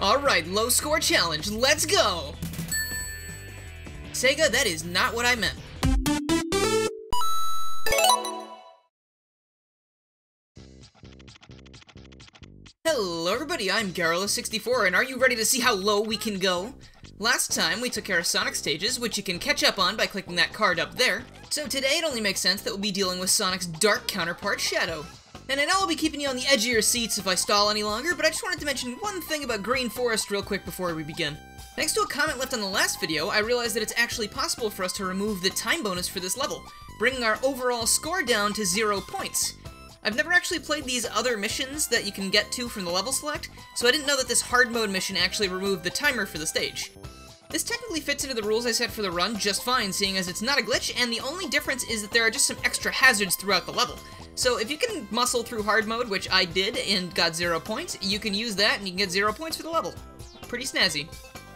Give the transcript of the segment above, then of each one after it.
Alright, low score challenge, let's go! Sega, that is not what I meant. Hello everybody, I'm Garrula64, and are you ready to see how low we can go? Last time, we took care of Sonic stages, which you can catch up on by clicking that card up there. So today, it only makes sense that we'll be dealing with Sonic's dark counterpart, Shadow. And I know I'll be keeping you on the edge of your seats if I stall any longer, but I just wanted to mention one thing about Green Forest real quick before we begin. Thanks to a comment left on the last video, I realized that it's actually possible for us to remove the time bonus for this level, bringing our overall score down to 0 points. I've never actually played these other missions that you can get to from the level select, so I didn't know that this hard mode mission actually removed the timer for the stage. This technically fits into the rules I set for the run just fine, seeing as it's not a glitch, and the only difference is that there are just some extra hazards throughout the level. So if you can muscle through hard mode, which I did and got 0 points, you can use that and you can get 0 points for the level. Pretty snazzy.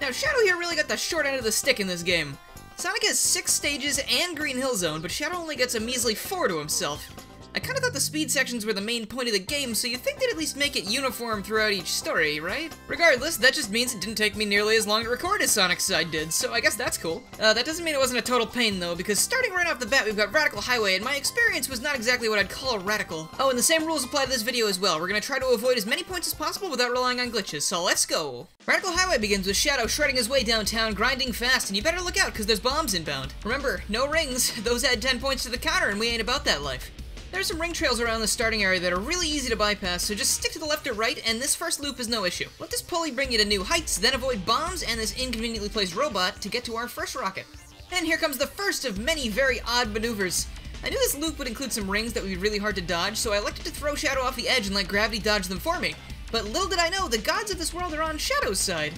Now Shadow here really got the short end of the stick in this game. Sonic has 6 stages and Green Hill Zone, but Shadow only gets a measly 4 to himself. I kinda thought the speed sections were the main point of the game, so you'd think they'd at least make it uniform throughout each story, right? Regardless, that just means it didn't take me nearly as long to record as Sonic's side did, so I guess that's cool. That doesn't mean it wasn't a total pain though, because starting right off the bat we've got Radical Highway, and my experience was not exactly what I'd call a radical. Oh, and the same rules apply to this video as well. We're gonna try to avoid as many points as possible without relying on glitches, so let's go! Radical Highway begins with Shadow shredding his way downtown, grinding fast, and you better look out because there's bombs inbound. Remember, no rings, those add 10 points to the counter and we ain't about that life. There's some ring trails around the starting area that are really easy to bypass, so just stick to the left or right, and this first loop is no issue. Let this pulley bring you to new heights, then avoid bombs and this inconveniently placed robot to get to our first rocket. And here comes the first of many very odd maneuvers. I knew this loop would include some rings that would be really hard to dodge, so I elected to throw Shadow off the edge and let gravity dodge them for me. But little did I know, the gods of this world are on Shadow's side.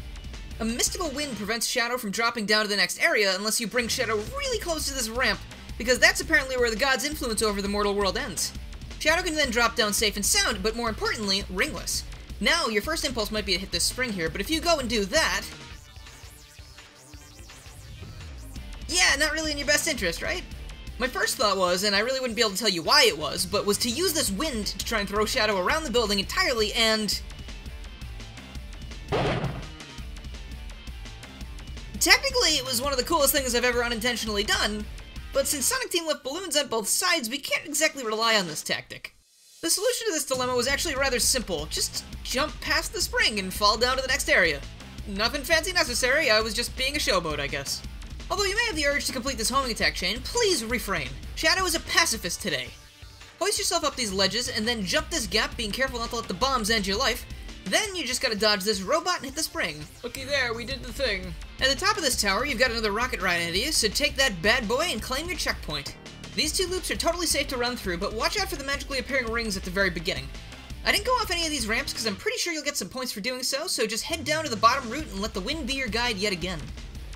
A mystical wind prevents Shadow from dropping down to the next area unless you bring Shadow really close to this ramp, because that's apparently where the gods' influence over the mortal world ends. Shadow can then drop down safe and sound, but more importantly, ringless. Now, your first impulse might be to hit this spring here, but if you go and do that... yeah, not really in your best interest, right? My first thought was, and I really wouldn't be able to tell you why it was, but was to use this wind to try and throw Shadow around the building entirely, and... technically, it was one of the coolest things I've ever unintentionally done, but since Sonic Team left balloons on both sides, we can't exactly rely on this tactic. The solution to this dilemma was actually rather simple. Just jump past the spring and fall down to the next area. Nothing fancy necessary, I was just being a showboat, I guess. Although you may have the urge to complete this homing attack chain, please refrain. Shadow is a pacifist today. Hoist yourself up these ledges and then jump this gap, being careful not to let the bombs end your life. Then you just gotta dodge this robot and hit the spring. Looky there, we did the thing. At the top of this tower, you've got another rocket right ahead of you, so take that bad boy and claim your checkpoint. These 2 loops are totally safe to run through, but watch out for the magically appearing rings at the very beginning. I didn't go off any of these ramps because I'm pretty sure you'll get some points for doing so, so just head down to the bottom route and let the wind be your guide yet again.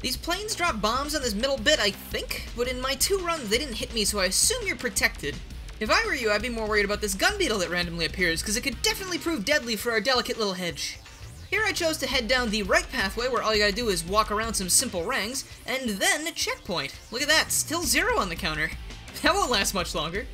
These planes drop bombs on this middle bit, I think, but in my 2 runs they didn't hit me, so I assume you're protected. If I were you, I'd be more worried about this gun beetle that randomly appears, because it could definitely prove deadly for our delicate little hedge. Here I chose to head down the right pathway, where all you gotta do is walk around some simple rangs, and then a checkpoint. Look at that, still 0 on the counter. That won't last much longer.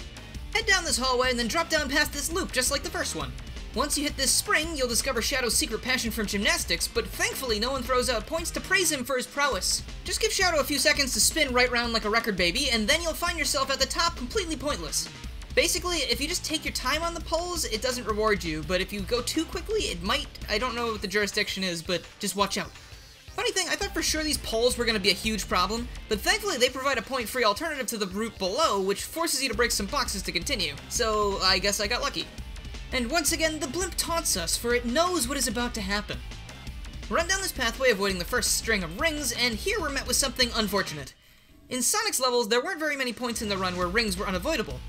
Head down this hallway and then drop down past this loop, just like the first one. Once you hit this spring, you'll discover Shadow's secret passion for gymnastics, but thankfully no one throws out points to praise him for his prowess. Just give Shadow a few seconds to spin right round like a record baby, and then you'll find yourself at the top completely pointless. Basically, if you just take your time on the poles, it doesn't reward you, but if you go too quickly, it might. I don't know what the jurisdiction is, but just watch out. Funny thing, I thought for sure these poles were going to be a huge problem, but thankfully they provide a point-free alternative to the route below, which forces you to break some boxes to continue, so I guess I got lucky. And once again, the blimp taunts us, for it knows what is about to happen. Run down this pathway avoiding the first string of rings, and here we're met with something unfortunate. In Sonic's levels, there weren't very many points in the run where rings were unavoidable.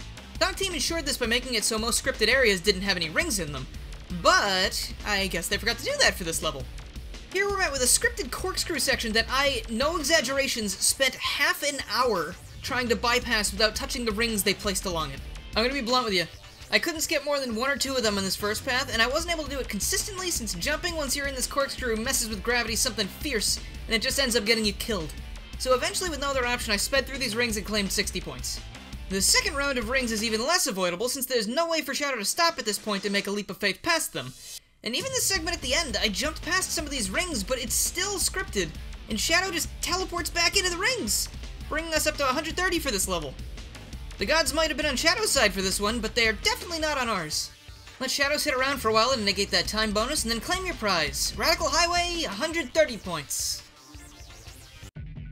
Sonic Team ensured this by making it so most scripted areas didn't have any rings in them, but I guess they forgot to do that for this level. Here we're met with a scripted corkscrew section that I, no exaggerations, spent half an hour trying to bypass without touching the rings they placed along it. I'm gonna be blunt with you. I couldn't skip more than 1 or 2 of them on this first path, and I wasn't able to do it consistently since jumping once you're in this corkscrew messes with gravity something fierce, and it just ends up getting you killed. So eventually, with no other option, I sped through these rings and claimed 60 points. The second round of rings is even less avoidable since there's no way for Shadow to stop at this point and make a leap of faith past them. And even this segment at the end, I jumped past some of these rings, but it's still scripted, and Shadow just teleports back into the rings, bringing us up to 130 for this level. The gods might have been on Shadow's side for this one, but they are definitely not on ours. Let Shadows hit around for a while to negate that time bonus, and then claim your prize. Radical Highway, 130 points.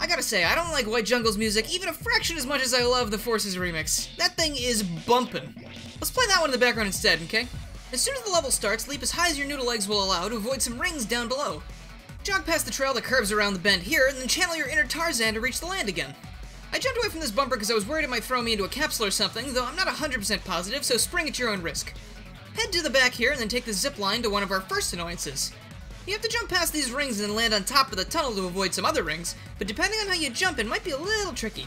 I gotta say, I don't like White Jungle's music even a fraction as much as I love the Forces remix. That thing is bumpin'. Let's play that one in the background instead, okay? As soon as the level starts, leap as high as your noodle legs will allow to avoid some rings down below. Jog past the trail that curves around the bend here, and then channel your inner Tarzan to reach the land again. I jumped away from this bumper because I was worried it might throw me into a capsule or something, though I'm not 100% positive, so spring at your own risk. Head to the back here and then take the zip line to one of our first annoyances. You have to jump past these rings and then land on top of the tunnel to avoid some other rings, but depending on how you jump, it might be a little tricky.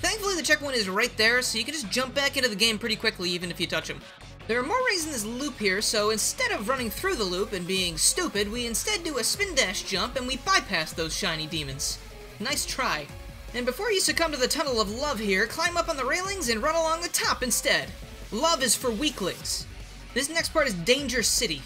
Thankfully, the checkpoint is right there, so you can just jump back into the game pretty quickly even if you touch them. There are more rings in this loop here, so instead of running through the loop and being stupid, we instead do a spin dash jump and we bypass those shiny demons. Nice try. And before you succumb to the tunnel of love here, climb up on the railings and run along the top instead. Love is for weaklings. This next part is Danger City.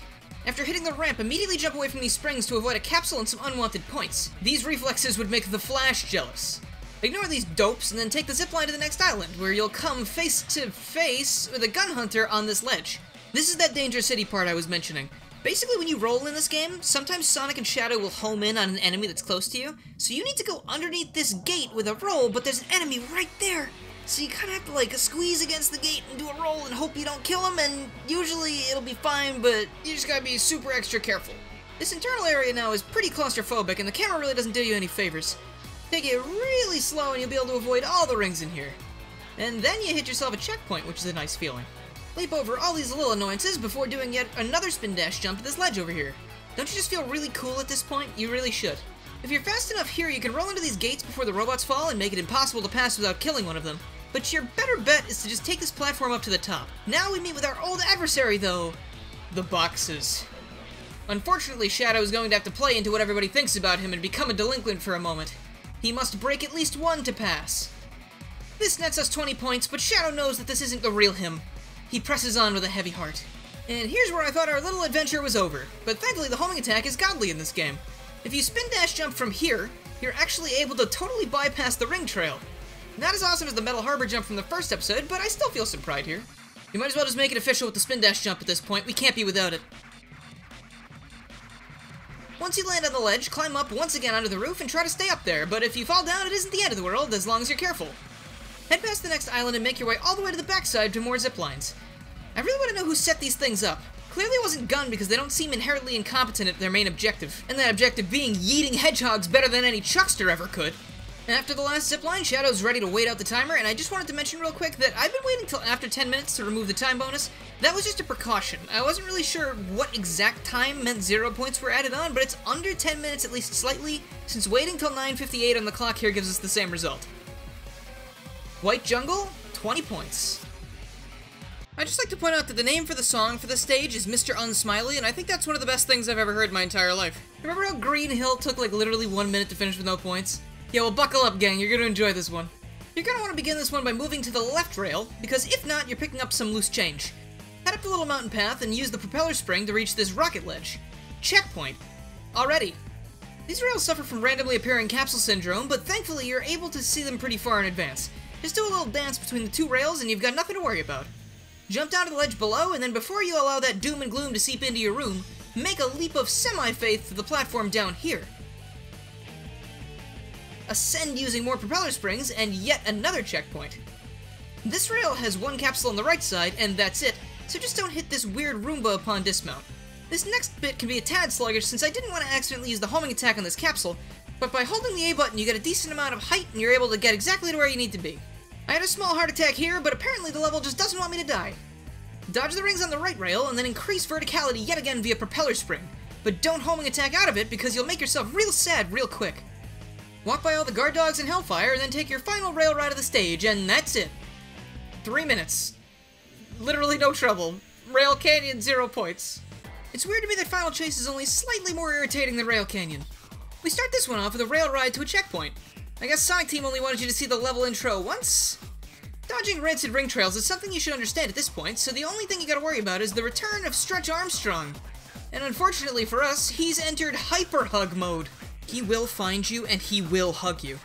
After hitting the ramp, immediately jump away from these springs to avoid a capsule and some unwanted points. These reflexes would make the Flash jealous. Ignore these dopes and then take the zipline to the next island, where you'll come face to face with a gun hunter on this ledge. This is that Danger City part I was mentioning. Basically, when you roll in this game, sometimes Sonic and Shadow will home in on an enemy that's close to you, so you need to go underneath this gate with a roll, but there's an enemy right there. So you kind of have to, like, squeeze against the gate and do a roll and hope you don't kill him, and usually it'll be fine, but you just gotta be super extra careful. This internal area now is pretty claustrophobic, and the camera really doesn't do you any favors. Take it really slow and you'll be able to avoid all the rings in here. And then you hit yourself a checkpoint, which is a nice feeling. Leap over all these little annoyances before doing yet another spin dash jump to this ledge over here. Don't you just feel really cool at this point? You really should. If you're fast enough here, you can roll into these gates before the robots fall and make it impossible to pass without killing one of them. But your better bet is to just take this platform up to the top. Now we meet with our old adversary, though. The boxes. Unfortunately, Shadow is going to have to play into what everybody thinks about him and become a delinquent for a moment. He must break at least one to pass. This nets us 20 points, but Shadow knows that this isn't the real him. He presses on with a heavy heart. And here's where I thought our little adventure was over, but thankfully the homing attack is godly in this game. If you spin dash jump from here, you're actually able to totally bypass the ring trail. Not as awesome as the Metal Harbor jump from the first episode, but I still feel some pride here. You might as well just make it official with the spin dash jump at this point. We can't be without it. Once you land on the ledge, climb up once again onto the roof and try to stay up there, but if you fall down, it isn't the end of the world, as long as you're careful. Head past the next island and make your way all the way to the backside to more ziplines. I really want to know who set these things up. Clearly it wasn't Gun because they don't seem inherently incompetent at their main objective, and that objective being yeeting hedgehogs better than any chuckster ever could. And after the last zipline, Shadow's ready to wait out the timer, and I just wanted to mention real quick that I've been waiting till after 10 minutes to remove the time bonus. That was just a precaution. I wasn't really sure what exact time meant 0 points were added on, but it's under 10 minutes at least slightly, since waiting till 9:58 on the clock here gives us the same result. White Jungle, 20 points. I'd just like to point out that the name for the song for the stage is Mr. Unsmiling, and I think that's one of the best things I've ever heard in my entire life. Remember how Green Hill took like literally 1 minute to finish with no points? Yeah, well, buckle up, gang. You're gonna enjoy this one. You're gonna want to begin this one by moving to the left rail, because if not, you're picking up some loose change. Head up the little mountain path and use the propeller spring to reach this rocket ledge. Checkpoint. Already. These rails suffer from randomly appearing capsule syndrome, but thankfully you're able to see them pretty far in advance. Just do a little dance between the two rails and you've got nothing to worry about. Jump down to the ledge below, and then before you allow that doom and gloom to seep into your room, make a leap of semi-faith to the platform down here. Ascend using more propeller springs, and yet another checkpoint. This rail has one capsule on the right side, and that's it, so just don't hit this weird Roomba upon dismount. This next bit can be a tad sluggish since I didn't want to accidentally use the homing attack on this capsule, but by holding the A button you get a decent amount of height and you're able to get exactly to where you need to be. I had a small heart attack here, but apparently the level just doesn't want me to die. Dodge the rings on the right rail, and then increase verticality yet again via propeller spring, but don't homing attack out of it because you'll make yourself real sad real quick. Walk by all the guard dogs and Hellfire, and then take your final rail ride of the stage, and that's it. 3 minutes. Literally no trouble. Rail Canyon, 0 points. It's weird to me that Final Chase is only slightly more irritating than Rail Canyon. We start this one off with a rail ride to a checkpoint. I guess Sonic Team only wanted you to see the level intro once? Dodging rancid ring trails is something you should understand at this point, so the only thing you gotta worry about is the return of Stretch Armstrong. And unfortunately for us, he's entered Hyper Hug mode. He will find you and he will hug you.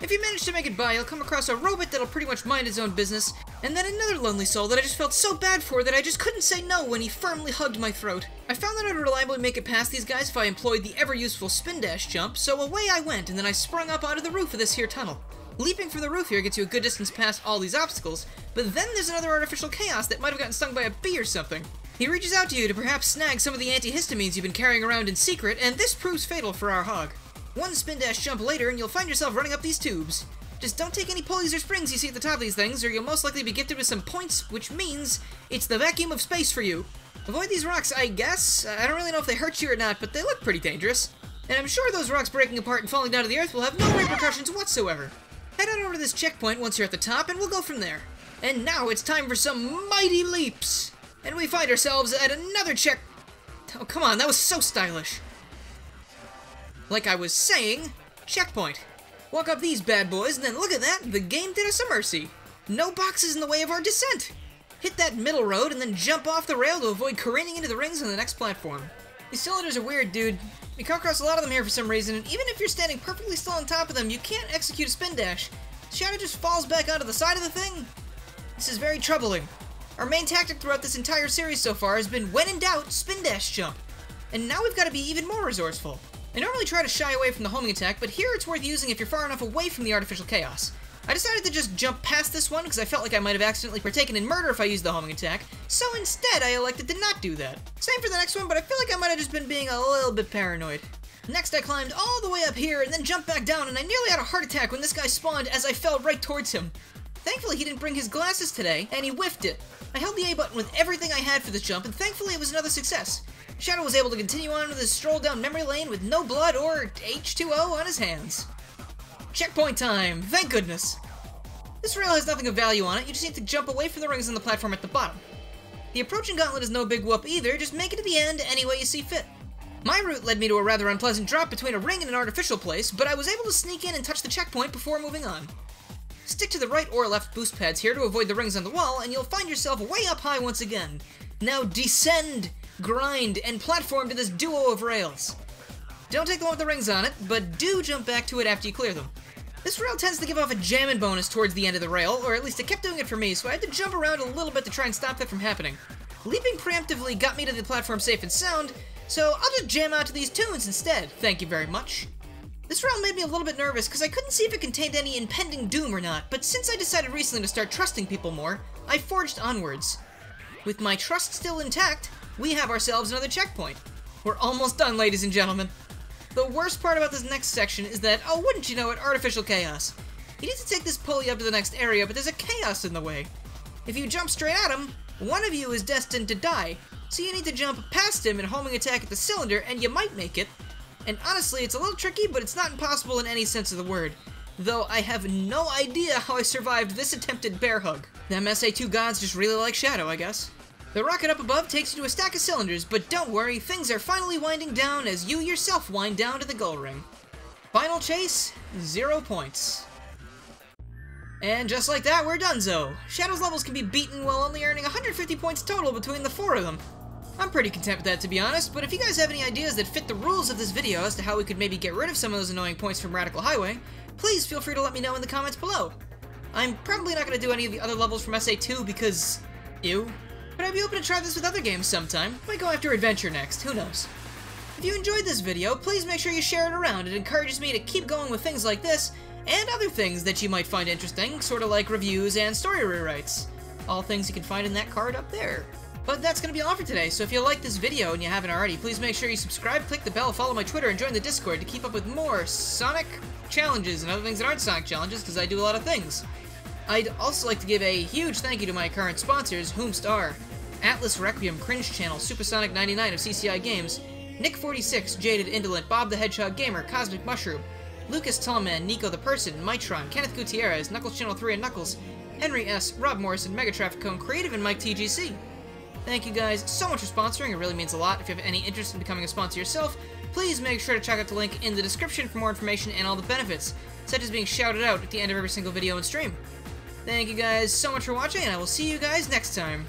If you manage to make it by, you'll come across a robot that'll pretty much mind his own business, and then another lonely soul that I just felt so bad for that I just couldn't say no when he firmly hugged my throat. I found that I'd reliably make it past these guys if I employed the ever-useful spin dash jump, so away I went, and then I sprung up out of the roof of this here tunnel. Leaping from the roof here gets you a good distance past all these obstacles, but then there's another artificial chaos that might have gotten stung by a bee or something. He reaches out to you to perhaps snag some of the antihistamines you've been carrying around in secret, and this proves fatal for our hog. One spin dash jump later and you'll find yourself running up these tubes. Just don't take any pulleys or springs you see at the top of these things, or you'll most likely be gifted with some points, which means it's the vacuum of space for you. Avoid these rocks, I guess. I don't really know if they hurt you or not, but they look pretty dangerous. And I'm sure those rocks breaking apart and falling down to the earth will have no repercussions whatsoever. Head on over to this checkpoint once you're at the top, and we'll go from there. And now it's time for some mighty leaps. And we find ourselves at another check... Oh, come on, that was so stylish. Like I was saying, checkpoint. Walk up these bad boys, and then look at that, the game did us a mercy. No boxes in the way of our descent. Hit that middle road, and then jump off the rail to avoid careening into the rings on the next platform. These cylinders are weird, dude. We come across a lot of them here for some reason, and even if you're standing perfectly still on top of them, you can't execute a spin dash. Shadow just falls back onto the side of the thing. This is very troubling. Our main tactic throughout this entire series so far has been, when in doubt, spin dash jump. And now we've got to be even more resourceful. I normally try to shy away from the homing attack, but here it's worth using if you're far enough away from the artificial chaos. I decided to just jump past this one because I felt like I might have accidentally partaken in murder if I used the homing attack, so instead I elected to not do that. Same for the next one, but I feel like I might have just been being a little bit paranoid. Next I climbed all the way up here and then jumped back down, and I nearly had a heart attack when this guy spawned as I fell right towards him. Thankfully he didn't bring his glasses today, and he whiffed it. I held the A button with everything I had for this jump, and thankfully it was another success. Shadow was able to continue on with his stroll down memory lane with no blood or H2O on his hands. Checkpoint time, thank goodness. This rail has nothing of value on it, you just need to jump away from the rings on the platform at the bottom. The approaching gauntlet is no big whoop either, just make it to the end any way you see fit. My route led me to a rather unpleasant drop between a ring and an artificial place, but I was able to sneak in and touch the checkpoint before moving on. Stick to the right or left boost pads here to avoid the rings on the wall, and you'll find yourself way up high once again. Now descend, grind, and platform to this duo of rails. Don't take the one with the rings on it, but do jump back to it after you clear them. This rail tends to give off a jamming bonus towards the end of the rail, or at least it kept doing it for me, so I had to jump around a little bit to try and stop that from happening. Leaping preemptively got me to the platform safe and sound, so I'll just jam out to these tunes instead, thank you very much. This rail made me a little bit nervous because I couldn't see if it contained any impending doom or not, but since I decided recently to start trusting people more, I forged onwards. With my trust still intact, we have ourselves another checkpoint. We're almost done, ladies and gentlemen. The worst part about this next section is that, oh wouldn't you know it, artificial chaos. You need to take this pulley up to the next area, but there's a chaos in the way. If you jump straight at him, one of you is destined to die, so you need to jump past him and homing attack at the cylinder, and you might make it. And honestly, it's a little tricky, but it's not impossible in any sense of the word. Though I have no idea how I survived this attempted bear hug. Them SA2 gods just really like Shadow, I guess. The rocket up above takes you to a stack of cylinders, but don't worry, things are finally winding down as you yourself wind down to the goal ring. Final chase, 0 points. And just like that, we're donezo. Shadow's levels can be beaten while only earning 150 points total between the 4 of them. I'm pretty content with that, to be honest, but if you guys have any ideas that fit the rules of this video as to how we could maybe get rid of some of those annoying points from Radical Highway, please feel free to let me know in the comments below. I'm probably not going to do any of the other levels from SA2 because... ew. But I'd be open to try this with other games sometime. Might go after Adventure next, who knows. If you enjoyed this video, please make sure you share it around. It encourages me to keep going with things like this, and other things that you might find interesting, sort of like reviews and story rewrites. All things you can find in that card up there. But that's going to be all for today, so if you like this video and you haven't already, please make sure you subscribe, click the bell, follow my Twitter, and join the Discord to keep up with more Sonic challenges and other things that aren't Sonic challenges, because I do a lot of things. I'd also like to give a huge thank you to my current sponsors, whomst are Atlas Requiem, Cringe Channel, Supersonic99 of CCI Games, Nick46, Jaded Indolent, Bob the Hedgehog Gamer, Cosmic Mushroom, Lucas Tallman, Nico the Person, Mitron, Kenneth Gutierrez, Knuckles Channel 3 and Knuckles, Henry S., Rob Morrison, Mega Traffic Cone, Creative, and Mike TGC. Thank you guys so much for sponsoring, it really means a lot. If you have any interest in becoming a sponsor yourself, please make sure to check out the link in the description for more information and all the benefits, such as being shouted out at the end of every single video and stream. Thank you guys so much for watching, and I will see you guys next time.